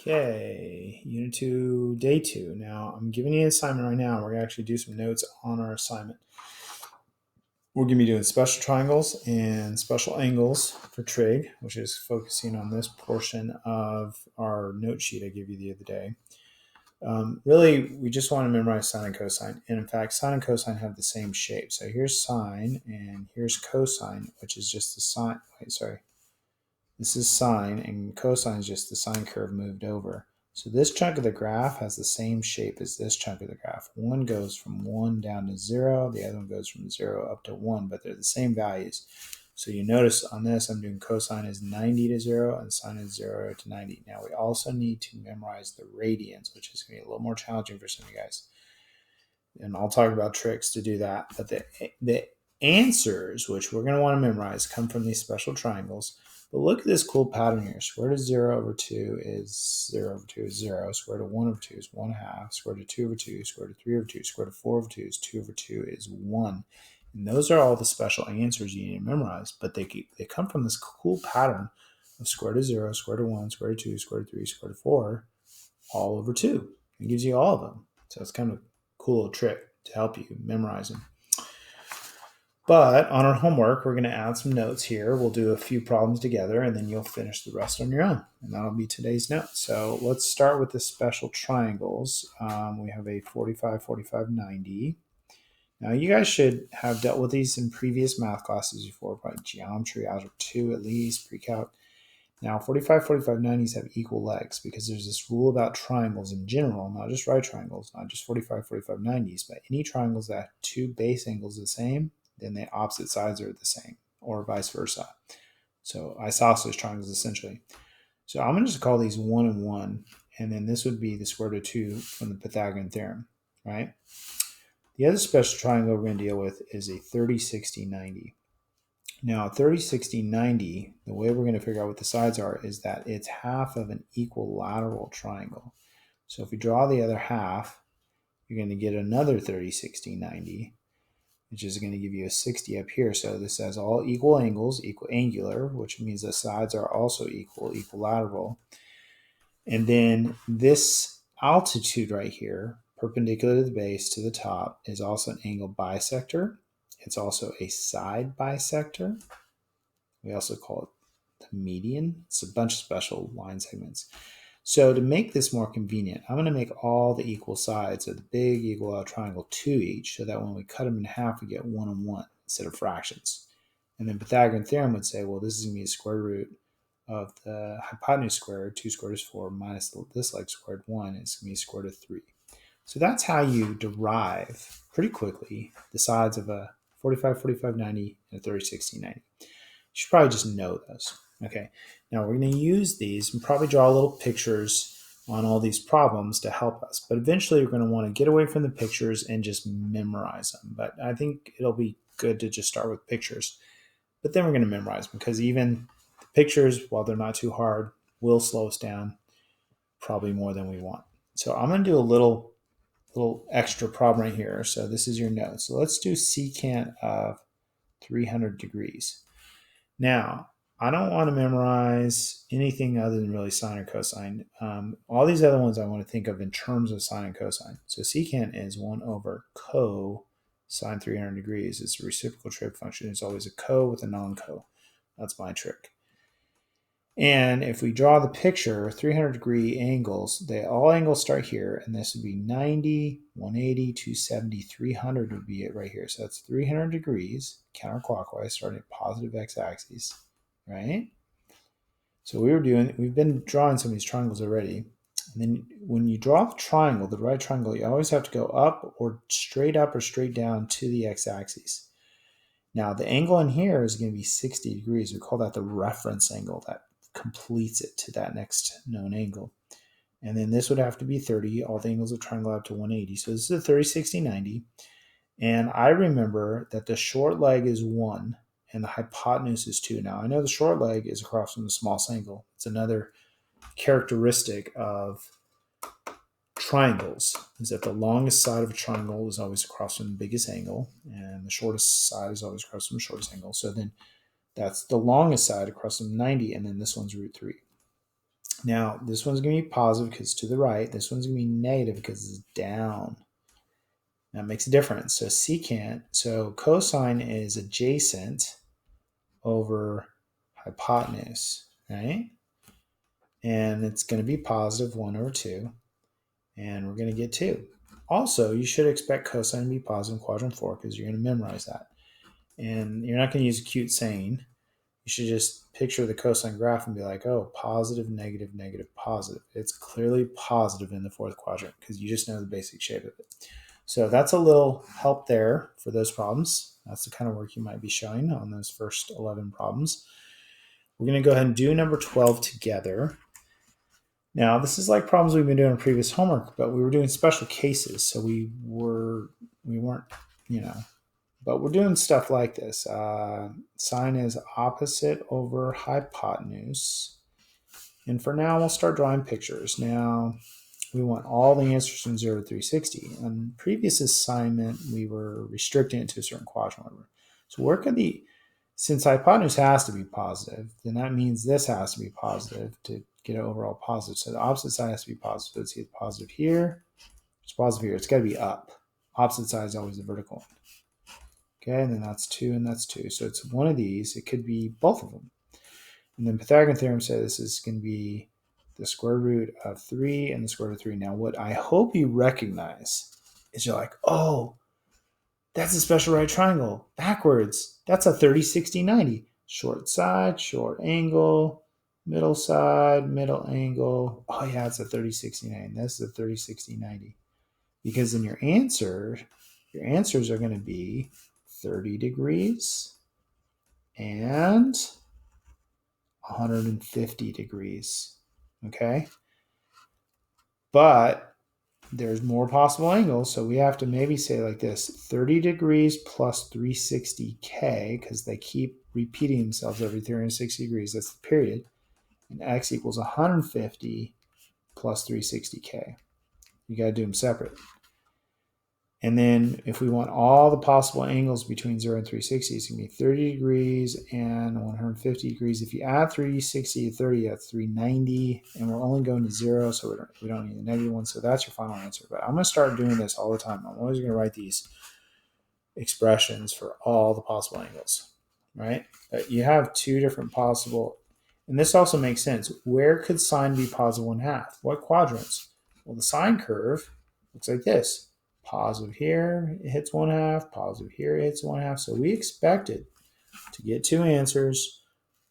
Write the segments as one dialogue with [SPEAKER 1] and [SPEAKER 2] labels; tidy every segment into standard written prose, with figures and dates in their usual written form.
[SPEAKER 1] Okay, Unit 2, Day 2. Now, I'm giving you an assignment right now. We're going to actually do some notes on our assignment. We're going to be doing special triangles and special angles for trig, which is focusing on this portion of our note sheet I gave you the other day. Really, we just want to memorize sine and cosine. And in fact, sine and cosine have the same shape. So here's sine and here's cosine, which is just the sine. This is sine, and cosine is just the sine curve moved over. So this chunk of the graph has the same shape as this chunk of the graph. One goes from 1 down to 0. The other one goes from 0 up to 1, but they're the same values. So you notice on this, I'm doing cosine is 90 to 0 and sine is 0 to 90. Now, we also need to memorize the radians, which is going to be a little more challenging for some of you guys. And I'll talk about tricks to do that. But the answers, which we're going to want to memorize, come from these special triangles. But look at this cool pattern here. Square root of 0 over 2 is 0 over 2 is 0. Square root of 1 over 2 is 1/2. Square root of 2 over 2, square root of 3 over 2, square root of 4 over 2 is 2 over 2 is 1. And those are all the special answers you need to memorize. But they come from this cool pattern of square root of 0, square root of 1, square root of 2, square root of 3, square root of 4, all over 2. It gives you all of them. So it's kind of a cool little trick to help you memorize them. But on our homework, we're going to add some notes here. We'll do a few problems together, and then you'll finish the rest on your own. And that'll be today's note. So let's start with the special triangles. We have a 45, 45, 90. Now, you guys should have dealt with these in previous math classes before, probably geometry, algebra 2 at least, pre-calc. Now, 45, 45, 90s have equal legs because there's this rule about triangles in general, not just right triangles, not just 45, 45, 90s, but any triangles that have two base angles the same, then the opposite sides are the same, or vice versa. So isosceles triangles, essentially. So I'm going to just call these 1 and 1, and then this would be the square root of 2 from the Pythagorean theorem, right? The other special triangle we're going to deal with is a 30, 60, 90. Now, 30, 60, 90, the way we're going to figure out what the sides are is that it's half of an equilateral triangle. So if we draw the other half, you're going to get another 30, 60, 90, which is going to give you a 60 up here. So this has all equal angles, equal angular, which means the sides are also equal, equilateral. And then this altitude right here, perpendicular to the base to the top, is also an angle bisector. It's also a side bisector. We also call it the median. It's a bunch of special line segments. So to make this more convenient, I'm going to make all the equal sides of the big equilateral triangle 2 each, so that when we cut them in half, we get 1 and 1 instead of fractions. And then Pythagorean theorem would say, well, this is going to be the square root of the hypotenuse squared, 2 squared is 4, minus this leg squared, 1, is going to be square root of 3. So that's how you derive pretty quickly the sides of a 45, 45, 90, and a 30, 60, 90. You should probably just know those. Okay, now we're going to use these and probably draw little pictures on all these problems to help us. But eventually we're going to want to get away from the pictures and just memorize them. But I think it'll be good to just start with pictures. But then we're going to memorize them because even the pictures, while they're not too hard, will slow us down probably more than we want. So I'm going to do a little extra problem right here. So this is your note. So let's do secant of 300 degrees. Now, I don't want to memorize anything other than really sine or cosine. All these other ones I want to think of in terms of sine and cosine. So secant is 1 over cosine 300 degrees. It's a reciprocal trig function. It's always a co with a non-co. That's my trick. And if we draw the picture, 300-degree angles, all angles start here, and this would be 90, 180, 270, 300 would be it right here. So that's 300 degrees counterclockwise, starting at positive x-axis, right? So we've been drawing some of these triangles already. And then when you draw the triangle, the right triangle, you always have to go up or straight down to the x-axis. Now, the angle in here is going to be 60 degrees. We call that the reference angle that completes it to that next known angle. And then this would have to be 30. All the angles of triangle up to 180. So this is a 30, 60, 90. And I remember that the short leg is 1 and the hypotenuse is 2. Now, I know the short leg is across from the smallest angle. It's another characteristic of triangles, is that the longest side of a triangle is always across from the biggest angle, and the shortest side is always across from the shortest angle. So then that's the longest side across from 90, and then this one's root 3. Now, this one's going to be positive because it's to the right. This one's going to be negative because it's down. That makes a difference. So secant, so cosine is adjacent over hypotenuse, right? And it's going to be positive 1 over 2. And we're going to get 2. Also, you should expect cosine to be positive in quadrant 4 because you're going to memorize that. And you're not going to use acute saying. You should just picture the cosine graph and be like, oh, positive, negative, negative, positive. It's clearly positive in the fourth quadrant because you just know the basic shape of it. So that's a little help there for those problems. That's the kind of work you might be showing on those first 11 problems. We're going to go ahead and do number 12 together. Now, this is like problems we've been doing in previous homework, but we were doing special cases, so we weren't, but we're doing stuff like this. Sine is opposite over hypotenuse. And for now, we'll start drawing pictures. Now, we want all the answers from 0 to 360. On previous assignment, we were restricting it to a certain quadrant. So where could since hypotenuse has to be positive, then that means this has to be positive to get an overall positive. So the opposite side has to be positive. So it's either positive here, it's positive here. It's got to be up. Opposite side is always the vertical one. Okay, and then that's 2 and that's 2. So it's one of these. It could be both of them. And then Pythagorean theorem says this is going to be the square root of 3 and the square root of 3. Now, what I hope you recognize is you're like, oh, that's a special right triangle. Backwards. That's a 30, 60, 90. Short side, short angle, middle side, middle angle. Oh, yeah, it's a 30, 60, 90. This is a 30, 60, 90. Because in your answers are going to be 30 degrees and 150 degrees. Okay? But there's more possible angles, so we have to maybe say like this: 30 degrees plus 360k, because they keep repeating themselves every 360 degrees. That's the period. And x equals 150 plus 360k. You got to do them separate. And then if we want all the possible angles between 0 and 360, it's going to be 30 degrees and 150 degrees. If you add 360 to 30, that's 390. And we're only going to 0, so we don't need the negative one. So that's your final answer. But I'm going to start doing this all the time. I'm always going to write these expressions for all the possible angles, right? But you have two different possible, and this also makes sense. Where could sine be positive 1/2? What quadrants? Well, the sine curve looks like this. Positive here, it hits 1/2. Positive here, it hits 1/2. So we expected to get two answers,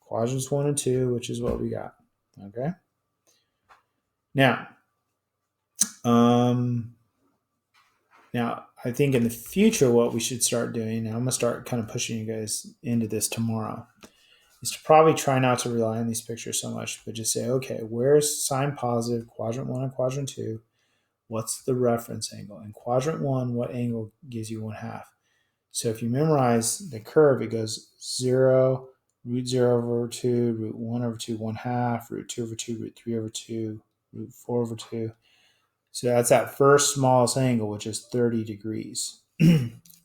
[SPEAKER 1] quadrants 1 and 2, which is what we got. Okay. Now, I think in the future, what we should start doing, and I'm going to start kind of pushing you guys into this tomorrow, is to probably try not to rely on these pictures so much, but just say, okay, where's sine positive, quadrant 1 and quadrant 2? What's the reference angle? In quadrant 1, what angle gives you 1/2? So if you memorize the curve, it goes 0, root 0 over 2, root 1 over 2, 1/2, root 2 over 2, root 3 over 2, root 4 over 2. So that's that first smallest angle, which is 30 degrees.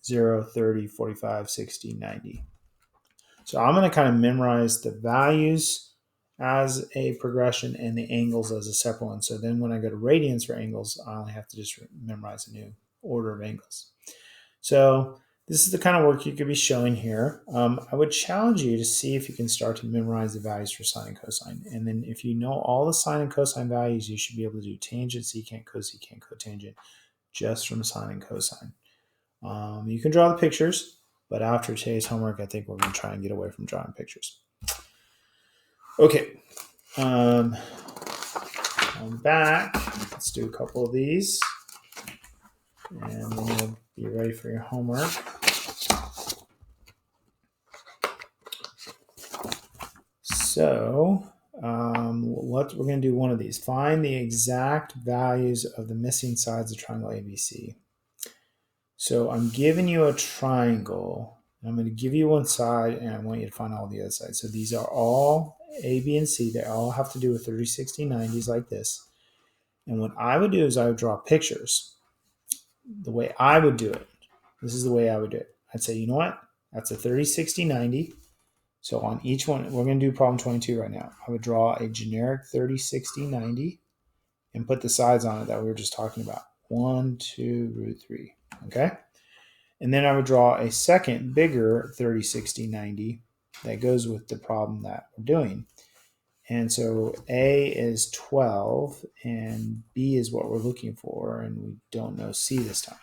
[SPEAKER 1] 0, 30, 45, 60, 90. So I'm going to kind of memorize the values as a progression and the angles as a separate one. So then when I go to radians for angles, I only have to just memorize a new order of angles. So this is the kind of work you could be showing here. I would challenge you to see if you can start to memorize the values for sine and cosine. And then if you know all the sine and cosine values, you should be able to do tangent, secant, cosecant, cotangent just from sine and cosine. You can draw the pictures, but after today's homework, I think we're going to try and get away from drawing pictures. Okay, I'm back. Let's do a couple of these, and then you'll be ready for your homework. So, what we're going to do one of these. Find the exact values of the missing sides of triangle ABC. So I'm giving you a triangle. I'm going to give you one side, and I want you to find all the other sides. So these are all A, B, and C. They all have to do with 30, 60, 90s like this. And what I would do is I would draw pictures. The way I would do it, this is the way I would do it. I'd say, you know what? That's a 30, 60, 90. So on each one, we're going to do problem 22 right now. I would draw a generic 30, 60, 90 and put the sides on it that we were just talking about. 1, 2, root 3. Okay? And then I would draw a second, bigger 30, 60, 90 that goes with the problem that we're doing. And so A is 12 and B is what we're looking for, and we don't know C this time.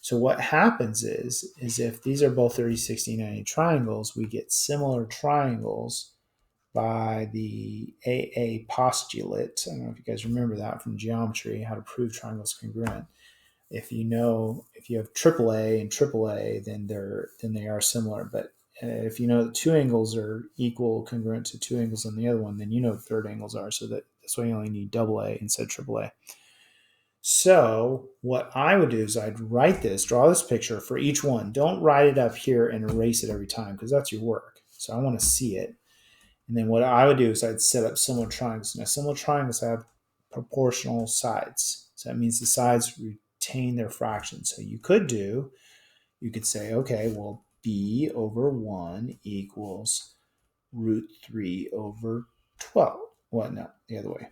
[SPEAKER 1] So what happens is if these are both 30, 60, 90 triangles, we get similar triangles by the AA postulate. I don't know if you guys remember that from geometry, how to prove triangles congruent. If you have AAA and AAA, then they are similar. But if you know that two angles are equal congruent to two angles on the other one, then you know the third angles are. So that's why you only need AA instead of AAA. So what I would do is I'd write this, draw this picture for each one. Don't write it up here and erase it every time because that's your work. So I want to see it. And then what I would do is I'd set up similar triangles. Now, similar triangles have proportional sides. So that means the sides retain their fractions. So you could say, okay, well, b over 1 equals root 3 over 12. Well, no, the other way.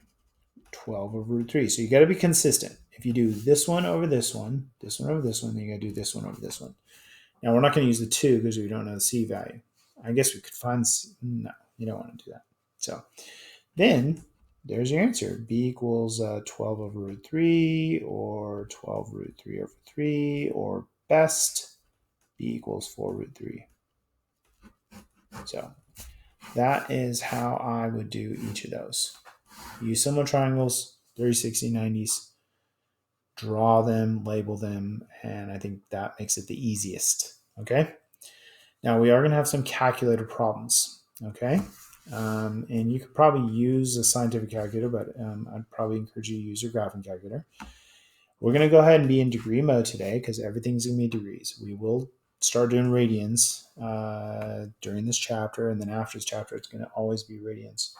[SPEAKER 1] 12 over root 3. So you got to be consistent. If you do this one over this one over this one, then you got to do this one over this one. Now, we're not going to use the 2 because we don't know the c value. I guess we could find, no, you don't want to do that. So then there's your answer. B equals 12 over root 3 or 12 root 3 over 3, or best, B equals 4 root 3. So that is how I would do each of those. Use similar triangles, 30, 60, 90s, draw them, label them, and I think that makes it the easiest. Okay? Now we are going to have some calculator problems. Okay? And you could probably use a scientific calculator, but I'd probably encourage you to use your graphing calculator. We're going to go ahead and be in degree mode today because everything's going to be degrees. We will start doing radians during this chapter, and then after this chapter, it's going to always be radians.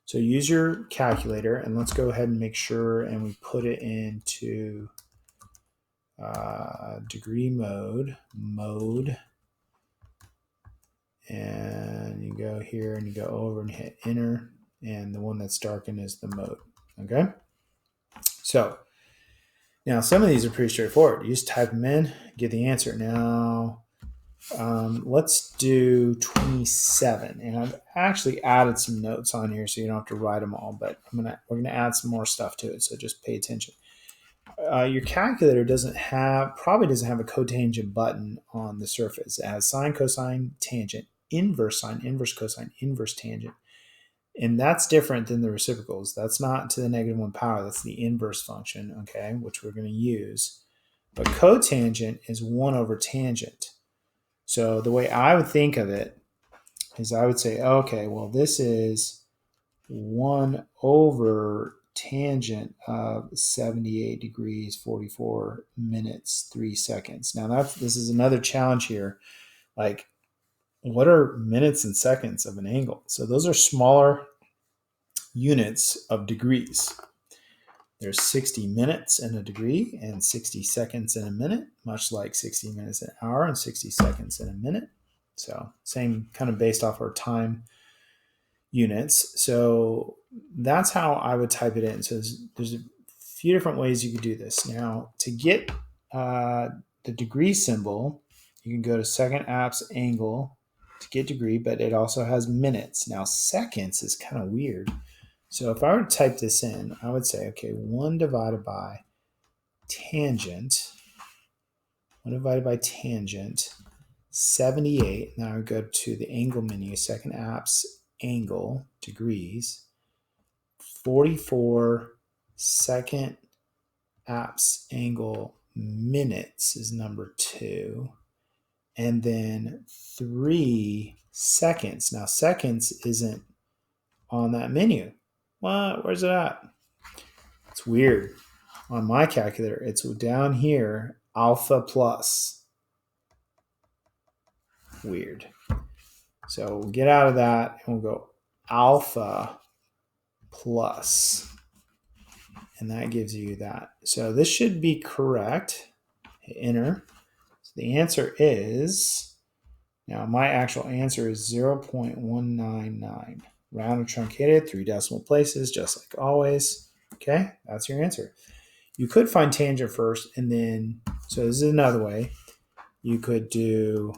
[SPEAKER 1] So use your calculator, and let's go ahead and make sure and we put it into degree mode, and you go here and you go over and hit enter, and the one that's darkened is the mode. Okay, so now some of these are pretty straightforward. You just type them in, get the answer. Now let's do 27, and I've actually added some notes on here so you don't have to write them all, but we're gonna add some more stuff to it, so just pay attention. Your calculator probably doesn't have a cotangent button on the surface. It has sine, cosine, tangent, inverse sine, inverse cosine, inverse tangent. And that's different than the reciprocals. That's not to the -1 power. That's the inverse function, okay, which we're going to use. But cotangent is 1 over tangent. So the way I would think of it is I would say, okay, well, this is 1 over tangent of 78 degrees, 44 minutes, 3 seconds. Now, this is another challenge here. Like, what are minutes and seconds of an angle? So those are smaller units of degrees. There's 60 minutes in a degree and 60 seconds in a minute, much like 60 minutes in an hour and 60 seconds in a minute. So same kind of based off our time units. So that's how I would type it in. So there's a few different ways you could do this. Now, to get the degree symbol, you can go to second apps angle to get degree, but it also has minutes. Now, seconds is kind of weird. So if I were to type this in, I would say, okay, 1 divided by tangent, 78. Now I would go to the angle menu, second apps, angle, degrees, 44 second apps, angle, minutes is number 2. And then 3 seconds. Now seconds isn't on that menu. What? Where's it at? It's weird. On my calculator, it's down here, alpha plus. Weird. So we'll get out of that and we'll go alpha plus. And that gives you that. So this should be correct. Hit enter. So the answer is Now my actual answer is 0.199. Round or truncated, 3 decimal places, just like always. Okay, that's your answer. You could find tangent first, and then, so this is another way. You could do,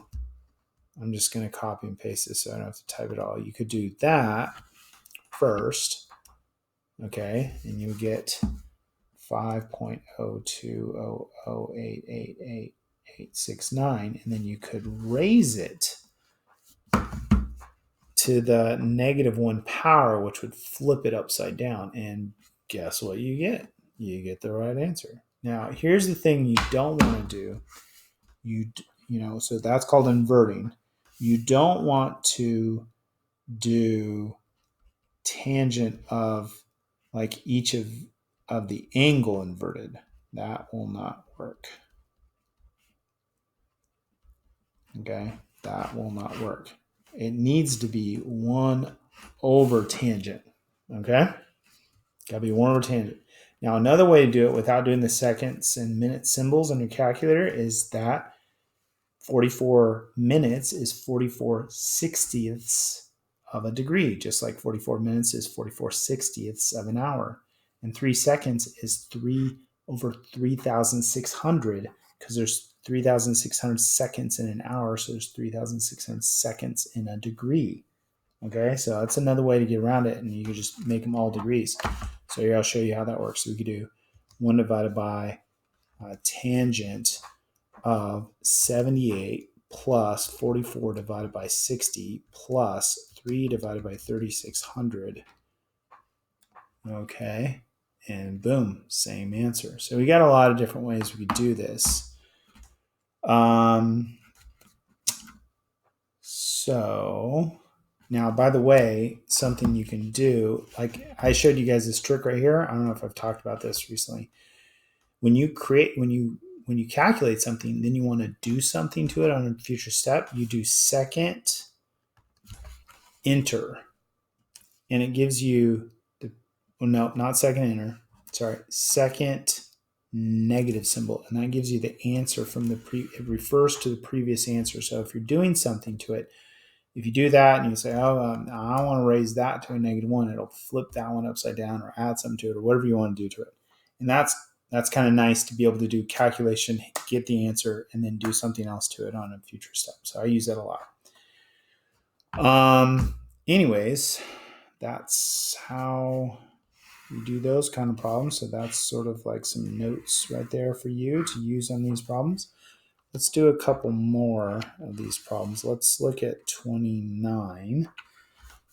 [SPEAKER 1] I'm just going to copy and paste this so I don't have to type it all. You could do that first, okay, and you would get 5.0200888869, and then you could raise it to the -1 power, which would flip it upside down. And guess what you get? You get the right answer. Now, here's the thing you don't want to do. So that's called inverting. You don't want to do tangent of like each of the angle inverted. That will not work. Okay, that will not work. It needs to be 1 over tangent. Okay, got to be 1 over tangent. Now, another way to do it without doing the seconds and minute symbols on your calculator is that 44 minutes is 44 sixtieths of a degree, just like 44 minutes is 44 sixtieths of an hour. And 3 seconds is 3 over 3,600, because there's 3,600 seconds in an hour, so there's 3,600 seconds in a degree. Okay, so that's another way to get around it, and you can just make them all degrees. So here I'll show you how that works. So we could do 1 divided by tangent of 78 plus 44 divided by 60 plus 3 divided by 3,600. Okay, and boom, same answer. So we got a lot of different ways we could do this. So now, by the way, something you can do, like I showed you guys this trick right here. I don't know if I've talked about this recently. When you calculate something, then you want to do something to it on a future step, you do secant enter, and it gives you not second enter, sorry, second negative symbol, and that gives you the answer from it refers to the previous answer. So if you're doing something to it, if you do that and you say, I want to raise that to a -1, it'll flip that one upside down or add something to it or whatever you want to do to it. And that's kind of nice to be able to do calculation, get the answer, and then do something else to it on a future step. So I use that a lot. Anyways, that's how you do those kind of problems. So that's sort of like some notes right there for you to use on these problems. Let's do a couple more of these problems. Let's look at 29.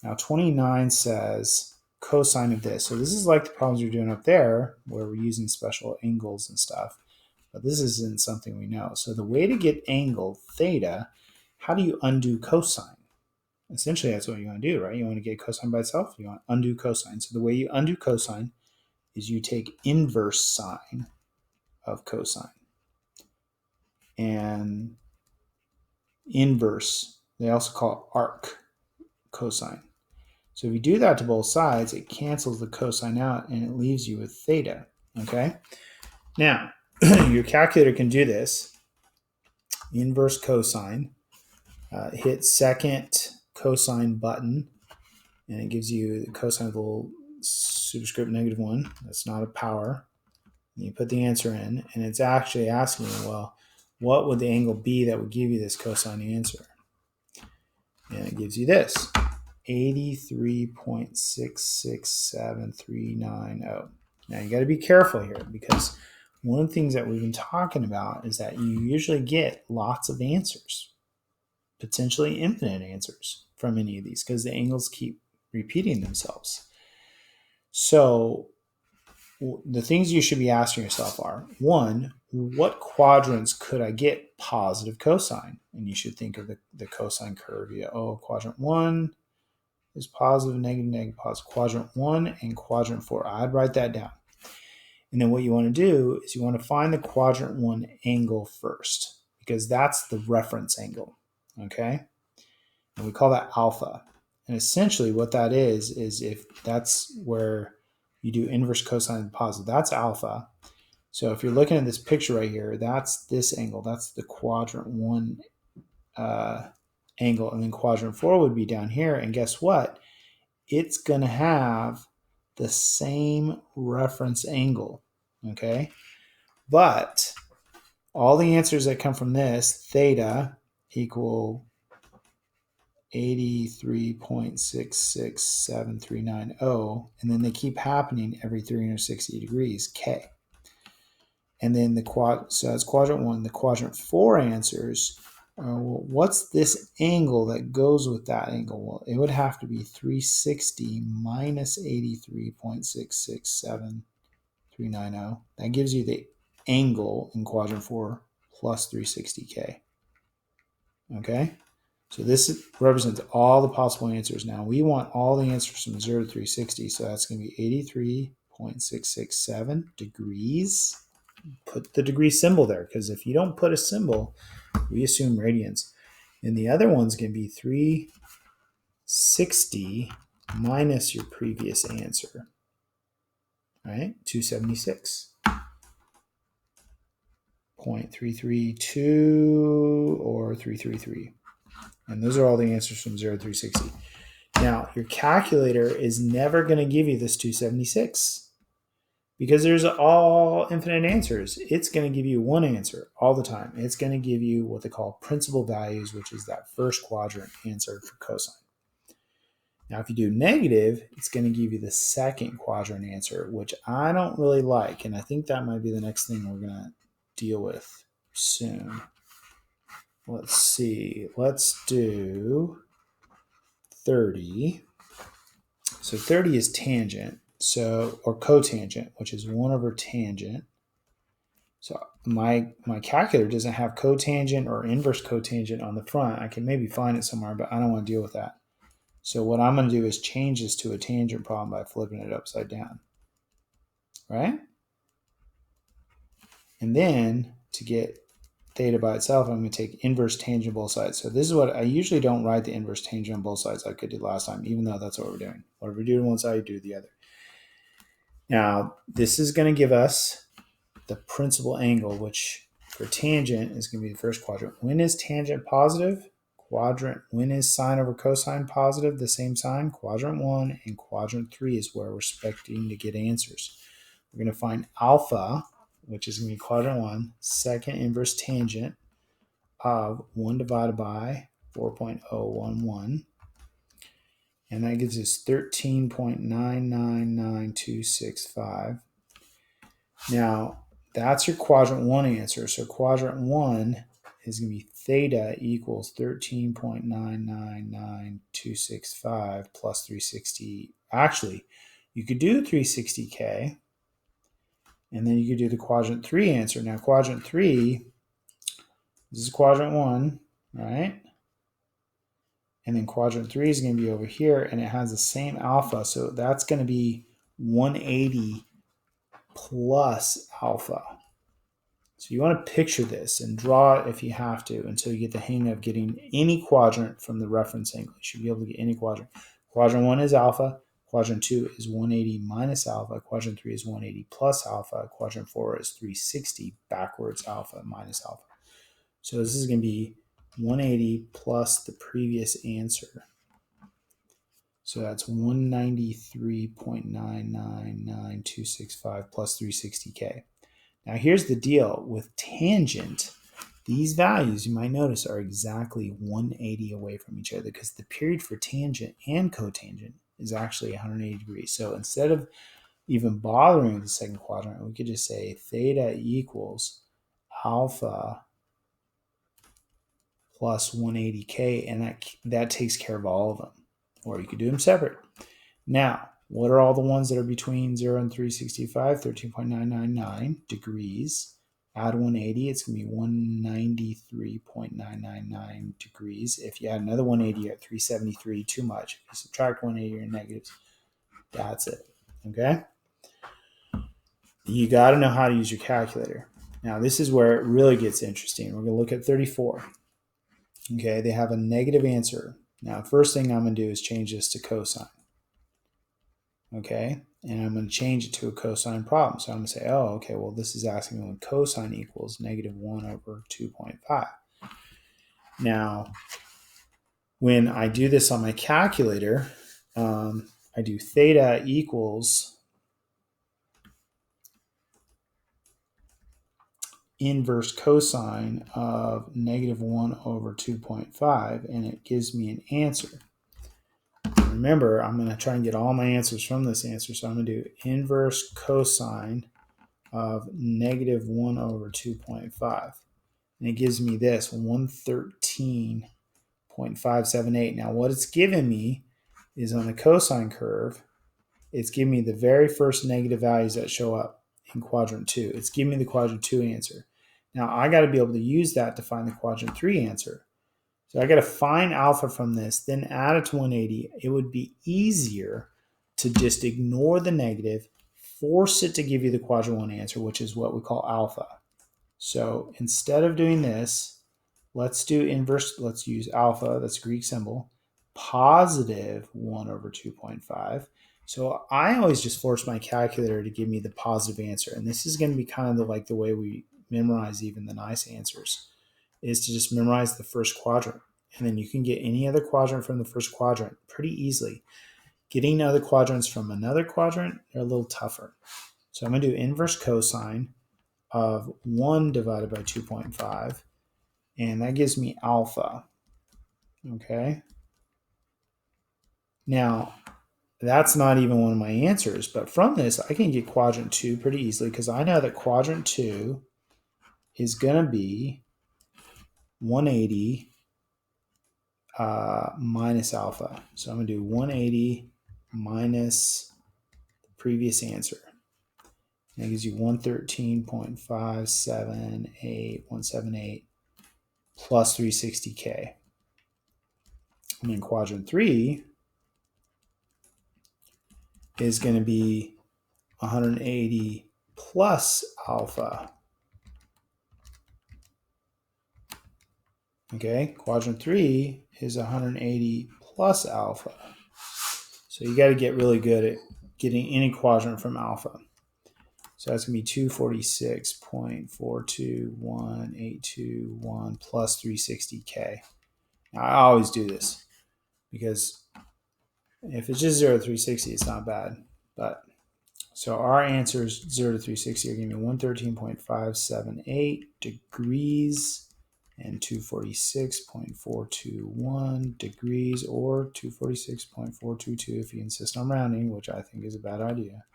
[SPEAKER 1] Now 29 says cosine of this. So this is like the problems you're doing up there where we're using special angles and stuff. But this isn't something we know. So the way to get angle theta, how do you undo cosine? Essentially, that's what you want to do, right? You want to get cosine by itself. You want to undo cosine. So the way you undo cosine is you take inverse sine of cosine. And inverse, they also call it arc cosine. So if you do that to both sides, it cancels the cosine out and it leaves you with theta. Okay? Now, your calculator can do this. Inverse cosine. Hit second cosine button, and it gives you the cosine of the little superscript -1. That's not a power. And you put the answer in, and it's actually asking you, well, what would the angle be that would give you this cosine answer? And it gives you this, 83.667390. Now you got to be careful here, because one of the things that we've been talking about is that you usually get lots of answers, potentially infinite answers from any of these, because the angles keep repeating themselves. So the things you should be asking yourself are, 1, what quadrants could I get positive cosine? And you should think of the cosine curve. Quadrant 1 is positive, negative, negative, positive. Quadrant 1 and quadrant 4. I'd write that down. And then what you want to do is you want to find the quadrant 1 angle first, because that's the reference angle. Okay? And we call that alpha. And essentially what that is if that's where you do inverse cosine positive, that's alpha. So if you're looking at this picture right here, that's this angle. That's the quadrant 1 angle. And then quadrant 4 would be down here. And guess what? It's going to have the same reference angle, okay? But all the answers that come from this, theta equal 83.667390, and then they keep happening every 360 degrees, K. And then so that's quadrant 1. The quadrant 4 answers, well, what's this angle that goes with that angle? Well, it would have to be 360 minus 83.667390. That gives you the angle in quadrant 4 plus 360K. Okay? So this represents all the possible answers. Now we want all the answers from 0 to 360. So that's going to be 83.667 degrees. Put the degree symbol there, because if you don't put a symbol, we assume radians. And the other one's going to be 360 minus your previous answer, right? 276.332 or 333. And those are all the answers from 0 to 360. Now, your calculator is never going to give you this 276 because there's all infinite answers. It's going to give you one answer all the time. It's going to give you what they call principal values, which is that first quadrant answer for cosine. Now, if you do negative, it's going to give you the second quadrant answer, which I don't really like. And I think that might be the next thing we're going to deal with soon. Let's see. Let's do 30. So 30 is tangent, or cotangent, which is 1 over tangent. So my calculator doesn't have cotangent or inverse cotangent on the front. I can maybe find it somewhere, but I don't want to deal with that. So what I'm going to do is change this to a tangent problem by flipping it upside down. Right? And then to get theta by itself, I'm going to take inverse tangent on both sides. So this is what I usually don't write the inverse tangent on both sides like I did last time, even though that's what we're doing. Whatever we do to one side, you do the other. Now, this is going to give us the principal angle, which for tangent is going to be the first quadrant. When is tangent positive? When is sine over cosine positive, the same sign? Quadrant 1 and quadrant 3 is where we're expecting to get answers. We're going to find alpha, which is going to be quadrant 1, second inverse tangent of 1 divided by 4.011. And that gives us 13.999265. Now, that's your quadrant 1 answer. So quadrant 1 is going to be theta equals 13.999265 plus 360. Actually, you could do 360K. And then you could do the quadrant 3 answer. Now, quadrant 3, this is quadrant 1, right? And then quadrant 3 is going to be over here, and it has the same alpha. So that's going to be 180 plus alpha. So you want to picture this and draw it if you have to until you get the hang of getting any quadrant from the reference angle. You should be able to get any quadrant. Quadrant 1 is alpha. Quadrant 2 is 180 minus alpha. Quadrant 3 is 180 plus alpha. Quadrant 4 is 360 backwards alpha minus alpha. So this is going to be 180 plus the previous answer. So that's 193.999265 plus 360K. Now here's the deal with tangent. These values, you might notice, are exactly 180 away from each other because the period for tangent and cotangent is actually 180 degrees. So instead of even bothering with the second quadrant, we could just say theta equals alpha plus 180K, and that takes care of all of them. Or you could do them separate. Now, what are all the ones that are between 0 and 365? 13.999 degrees. Add 180, it's going to be 193.999 degrees. If you add another 180, you're at 373, too much. If you subtract 180, you're in negatives. That's it. Okay? You got to know how to use your calculator. Now, this is where it really gets interesting. We're going to look at 34. Okay, they have a negative answer. Now, first thing I'm going to do is change this to cosine. Okay, and I'm going to change it to a cosine problem. So I'm going to say, oh, okay, well, this is asking me when cosine equals negative 1 over 2.5. Now, when I do this on my calculator, I do theta equals inverse cosine of -1/2.5, and it gives me an answer. Remember, I'm going to try and get all my answers from this answer, so I'm going to do inverse cosine of -1/2.5, and it gives me this 113.578. Now, what it's given me is on the cosine curve, it's giving me the very first negative values that show up in quadrant 2. It's giving me the quadrant 2 answer. Now, I got to be able to use that to find the quadrant 3 answer. So I got to find alpha from this, then add it to 180. It would be easier to just ignore the negative, force it to give you the quadrant 1 answer, which is what we call alpha. So instead of doing this, let's do inverse. Let's use alpha, that's a Greek symbol, positive 1/2.5. So I always just force my calculator to give me the positive answer. And this is going to be kind of like the way we memorize even the nice answers, is to just memorize the first quadrant. And then you can get any other quadrant from the first quadrant pretty easily. Getting other quadrants from another quadrant, they're a little tougher. So I'm going to do inverse cosine of 1 divided by 2.5. And that gives me alpha. Okay. Now, that's not even one of my answers, but from this, I can get quadrant 2 pretty easily because I know that quadrant 2 is going to be 180 minus alpha. So I'm going to do 180 minus the previous answer. And that gives you 113.578178 plus 360K. And then quadrant 3 is going to be 180 plus alpha. Okay, quadrant 3 is 180 plus alpha. So you got to get really good at getting any quadrant from alpha. So that's going to be 246.421821 plus 360K. Now, I always do this because if it's just 0 to 360, it's not bad. But so our answers 0 to 360 are going to be 113.578 degrees and 246.421 degrees, or 246.422 if you insist on rounding, which I think is a bad idea.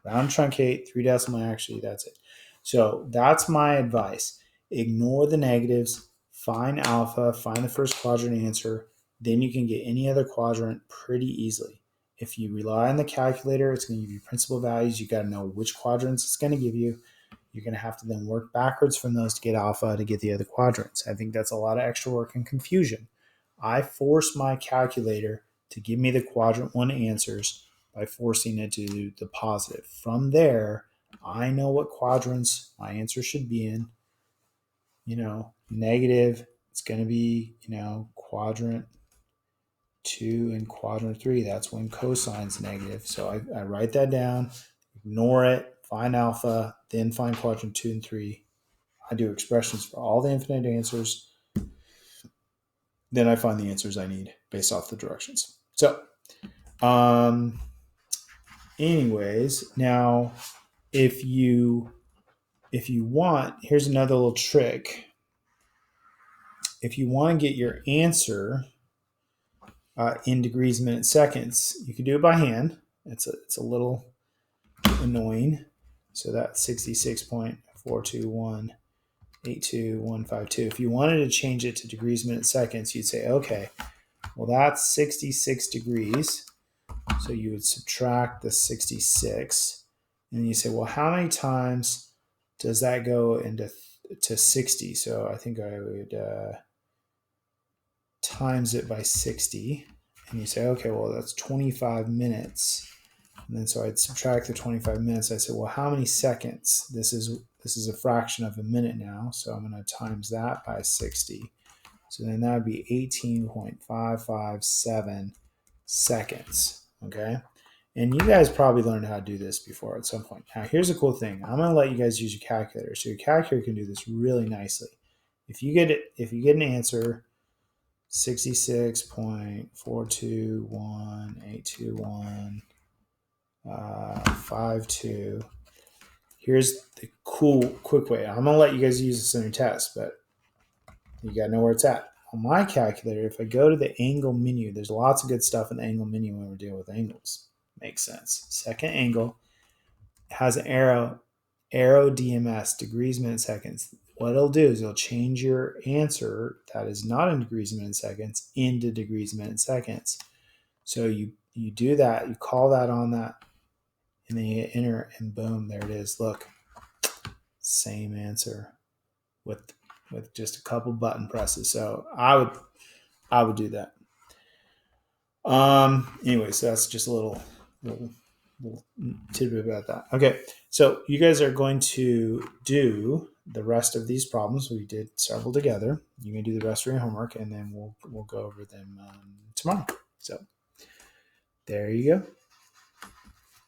[SPEAKER 1] Round, truncate, 3 decimal, actually, that's it. So that's my advice. Ignore the negatives, find alpha, find the first quadrant answer, then you can get any other quadrant pretty easily. If you rely on the calculator, it's going to give you principal values. You got to know which quadrants it's going to give you. You're going to have to then work backwards from those to get alpha to get the other quadrants. I think that's a lot of extra work and confusion. I force my calculator to give me the quadrant 1 answers by forcing it to do the positive. From there, I know what quadrants my answer should be in. Negative, it's going to be, quadrant 2 and quadrant 3. That's when cosine's negative. So I write that down, ignore it, find alpha, then find quadrant 2 and 3. I do expressions for all the infinite answers. Then I find the answers I need based off the directions. So, anyways, now if you want, here's another little trick. If you want to get your answer in degrees, minutes, seconds, you can do it by hand. It's a little annoying. So that's 66.42182.152. If you wanted to change it to degrees, minutes, seconds, you'd say, okay, well, that's 66 degrees. So you would subtract the 66. And you say, well, how many times does that go into to 60? So I think I would times it by 60. And you say, okay, well, that's 25 minutes. And then so I'd subtract the 25 minutes. I say, well, how many seconds? This is a fraction of a minute now. So I'm going to times that by 60. So then that would be 18.557 seconds. Okay. And you guys probably learned how to do this before at some point. Now, here's a cool thing. I'm going to let you guys use your calculator. So your calculator can do this really nicely. If you get an answer, 66.421.821.52. Here's the cool, quick way. I'm going to let you guys use this in your test, but you got to know where it's at. On my calculator, if I go to the angle menu, there's lots of good stuff in the angle menu when we're dealing with angles. Makes sense. Second angle has an arrow DMS, degrees, minutes, seconds. What it'll do is it'll change your answer that is not in degrees, minutes, seconds into degrees, minutes, seconds. So you do that, you call that on that, and then you hit enter, and boom, there it is. Look, same answer with just a couple button presses. So I would do that. Anyway, so that's just a little tidbit about that. Okay, so you guys are going to do the rest of these problems. We did several together. You're going to do the rest of your homework, and then we'll go over them tomorrow. So there you go.